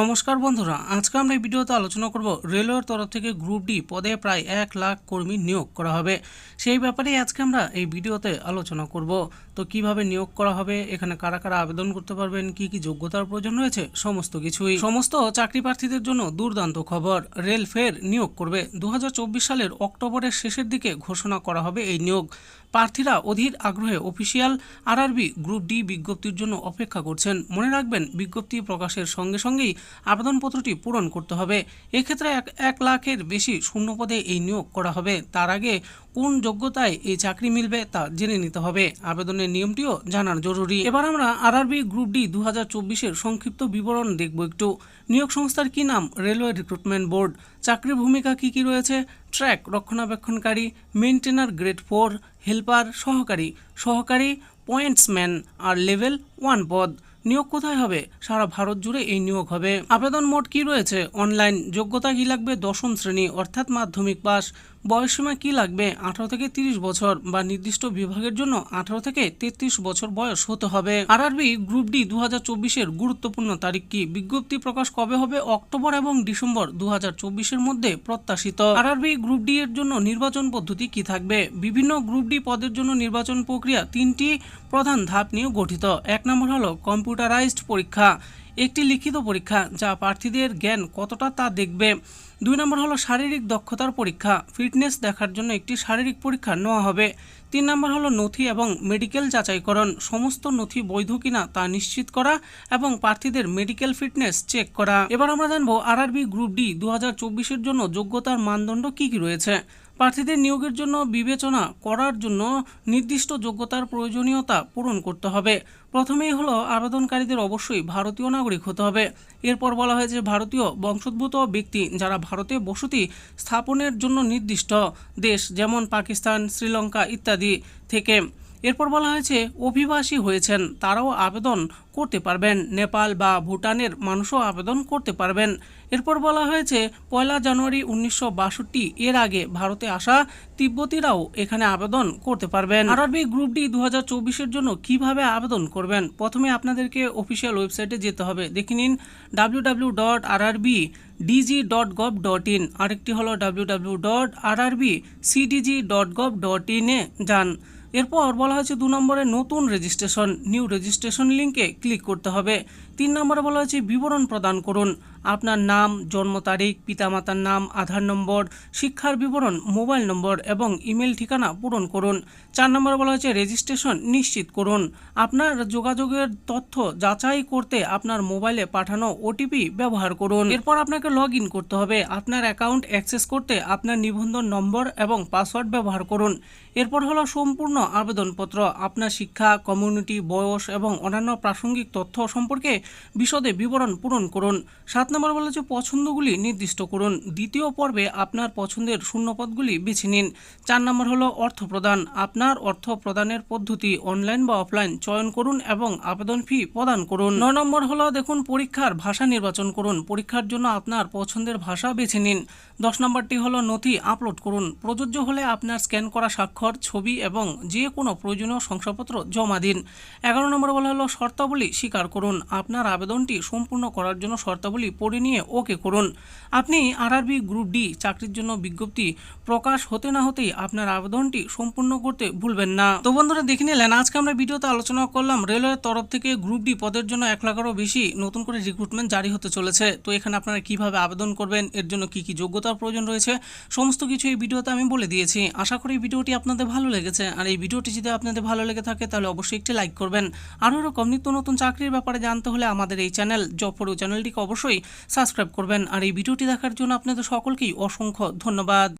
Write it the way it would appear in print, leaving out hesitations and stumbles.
নমস্কার বন্ধুরা, আজকে আমরা এই ভিডিওতে আলোচনা করব রেলওয়ের তরফ থেকে গ্রুপ ডি পদে প্রায় 1 লাখ কর্মী নিয়োগ করা হবে। সেই ব্যাপারে আজকে আমরা এই ভিডিওতে আলোচনা করব। তো কিভাবে নিয়োগ করা হবে, এখানে কারা কারা আবেদন করতে পারবেন, কি কি যোগ্যতার প্রয়োজন রয়েছে, সমস্ত কিছুই। সমস্ত চাকরি প্রার্থীদের জন্য দুর্দান্ত খবর, রেল ফের নিয়োগ করবে। 2024 সালের অক্টোবরের শেষের দিকে ঘোষণা করা হবে এই নিয়োগ। প্রার্থীরা অধীর আগ্রহে অফিসিয়াল আরআরবি গ্রুপ ডি বিজ্ঞপ্তির জন্য অপেক্ষা করছেন। মনে রাখবেন, বিজ্ঞপ্তি প্রকাশের সঙ্গে সঙ্গেই আবেদনপত্রটি পূরণ করতে হবে। এক্ষেত্রে 1 লাখের বেশি শূন্যপদে এই নিয়োগ করা হবে। তার আগে কোন যোগ্যতায় এই চাকরি মিলবে তা জেনে নিতে হবে। আবেদনের নিয়মটিও জানার জরুরি। এবার আমরা আরআরবি গ্রুপ ডি 2024-এর সংক্ষিপ্ত বিবরণ দেখব একটু। নিয়োগ সংস্থার কি নাম? Railway recruitment board. চাকরির ভূমিকা কি কি রয়েছে? ট্র্যাক রক্ষণাবেক্ষণকারী, মেইনটেনার গ্রেড 4, হেল্পার, সহকারী পয়েন্টসম্যান আর লেভেল 1 পদ। নিয়োগ কোথায় হবে? সারা ভারত জুড়ে এই নিয়োগ হবে। আবেদন মোড কি রয়েছে? অনলাইন। যোগ্যতা কি লাগবে? দশম শ্রেণী অর্থাৎ মাধ্যমিক পাস। বয়সসীমা কি লাগবে? 18 থেকে 30 বছর বা নির্দিষ্ট বিভাগের জন্য 18 থেকে 33 বছর বয়স হতে হবে। আরআরবি গ্রুপ ডি 2024-এর গুরুত্বপূর্ণ তারিখ কি? বিজ্ঞপ্তি প্রকাশ কবে হবে? অক্টোবর এবং ডিসেম্বর 2024-এর মধ্যে প্রত্যাশিত। আরআরবি গ্রুপ ডি এর জন্য নির্বাচন পদ্ধতি কি থাকবে? বিভিন্ন গ্রুপ ডি পদের জন্য নির্বাচন প্রক্রিয়া 3টি প্রধান ধাপ নিয়ে গঠিত। 1 নম্বর হলো কম্পিউটারাইজড পরীক্ষা, একটি লিখিত পরীক্ষা যা প্রার্থীদের জ্ঞান কতটা তা দেখবে। 2 নম্বর হলো শারীরিক দক্ষতার পরীক্ষা, ফিটনেস দেখার জন্য একটি শারীরিক পরীক্ষা নেওয়া হবে। 3 নম্বর হলো নথি এবং মেডিকেল যাচাইকরণ, সমস্ত নথি বৈধ কিনা তা নিশ্চিত করা এবং প্রার্থীদের মেডিকেল ফিটনেস চেক করা। এবার আমরা জানবো আরআরবি গ্রুপ ডি 2024-এর জন্য যোগ্যতার মানদণ্ড কি কি রয়েছে। প্রার্থীদের নিয়োগের জন্য বিবেচনা করার জন্য নির্দিষ্ট যোগ্যতার প্রয়োজনীয়তা পূরণ করতে হবে। প্রথমেই হলো আবেদনকারীদের অবশ্যই ভারতীয় নাগরিক হতে হবে। এরপর বলা হয়েছে ভারতীয় বংশোদ্ভূত ব্যক্তি যারা ভারতে বসতি স্থাপনের জন্য নির্দিষ্ট দেশ যেমন পাকিস্তান, শ্রীলঙ্কা ইত্যাদি থেকে। এরপর বলা হয়েছে অভিবাসী হয়েছেন তারাও আবেদন করতে পারবেন। নেপাল বা ভুটানের মানুষও আবেদন করতে পারবেন। এরপর বলা হয়েছে 1 জানুয়ারি 1962 এর আগে ভারতে আসা তিব্বতীরাও এখানে আবেদন করতে পারবেন। আরআরবি গ্রুপ ডি 2024-এর জন্য কিভাবে আবেদন করবেন? প্রথমে আপনাদেরকে অফিসিয়াল ওয়েবসাইটে যেতে হবে। দেখে নিন www.rrbdg.gov.in, আরেকটি হলো www.rrbcdg.gov.in এ যান। এরপর বলা হয়েছে 2 নম্বরে নতুন রেজিস্ট্রেশন, নিউ রেজিস্ট্রেশন লিঙ্কে ক্লিক করতে হবে। 3 নম্বরে বলা হয়েছে বিবরণ প্রদান করুন, আপনার নাম, জন্ম তারিখ, পিতামাতার নাম, আধার নম্বর, শিক্ষার বিবরণ, মোবাইল নম্বর এবং ইমেল ঠিকানা পূরণ করুন। 4 নম্বরে বলা হয়েছে রেজিস্ট্রেশন নিশ্চিত করুন, আপনার যোগাযোগের তথ্য যাচাই করতে আপনার মোবাইলে পাঠানো ওটিপি ব্যবহার করুন। এরপর আপনাকে লগ ইন করতে হবে। আপনার অ্যাকাউন্ট অ্যাক্সেস করতে আপনার নিবন্ধন নম্বর এবং পাসওয়ার্ড ব্যবহার করুন। এরপর হলো সম্পূর্ণ আবেদনপত্র, আপনার শিক্ষা, কমিউনিটি, বয়স এবং অন্যান্য প্রাসঙ্গিক তথ্য সম্পর্কে বিশদে বিবরণ পূরণ করুন। 7 নম্বর বলা হচ্ছে পছন্দগুলি নির্দিষ্ট করুন। দ্বিতীয় পর্বে আপনার পছন্দের শূন্যপদগুলি বেছে নিন। 4 নম্বর হলো অর্থ প্রদান, আপনার অর্থ প্রদানের পদ্ধতি অনলাইন বা অফলাইন চয়ন করুন এবং আবেদন ফি প্রদান করুন। 9 নম্বর হলো দেখুন পরীক্ষার ভাষা নির্বাচন করুন, পরীক্ষার জন্য আপনার পছন্দের ভাষা বেছে নিন। 10 নম্বরটি হলো নথি আপলোড করুন, প্রযোজ্য হলে আপনার স্ক্যান করা স্বাক্ষর, ছবি এবং যে কোনো প্রয়োজনীয় শংসাপত্র জমা দিন। 11 নম্বর বলা হলো শর্তাবলী স্বীকার করুন, আপনার আবেদনটি সম্পূর্ণ করার জন্য শর্তাবলী পড়ে নিয়ে ওকে করুন। আপনি আরআরবি গ্রুপ ডি চাকরির জন্য বিজ্ঞপ্তি প্রকাশ হতে না হতেই আপনার আবেদনটি সম্পূর্ণ করতে ভুলবেন না। তো বন্ধুরা দেখে নিলেন, আজকে আমরা ভিডিওতে আলোচনা করলাম রেলওয়ের তরফ থেকে গ্রুপ ডি পদের জন্য 1 লাখেরও বেশি নতুন করে রিক্রুটমেন্ট জারি হতে চলেছে। তো এখানে আপনারা কিভাবে আবেদন করবেন, এর জন্য কি কি যোগ্যতার প্রয়োজন রয়েছে, সমস্ত কিছু এই ভিডিওতে আমি বলে দিয়েছি। আশা করি এই ভিডিওটি আপনাদের ভালো লেগেছে। আর এই ভিডিওটি যদি আপনাদের ভালো লেগে থাকে তাহলে অবশ্যই একটি লাইক করবেন। আরও এরকম নিত্য নতুন চাকরির ব্যাপারে জানতে হলে আমাদের এই চ্যানেল জব ফর ইউ চ্যানেলটিকে অবশ্যই সাবস্ক্রাইব করবেন। আর এই ভিডিওটি দেখার জন্য আপনাদের সকলকেই অসংখ্য ধন্যবাদ।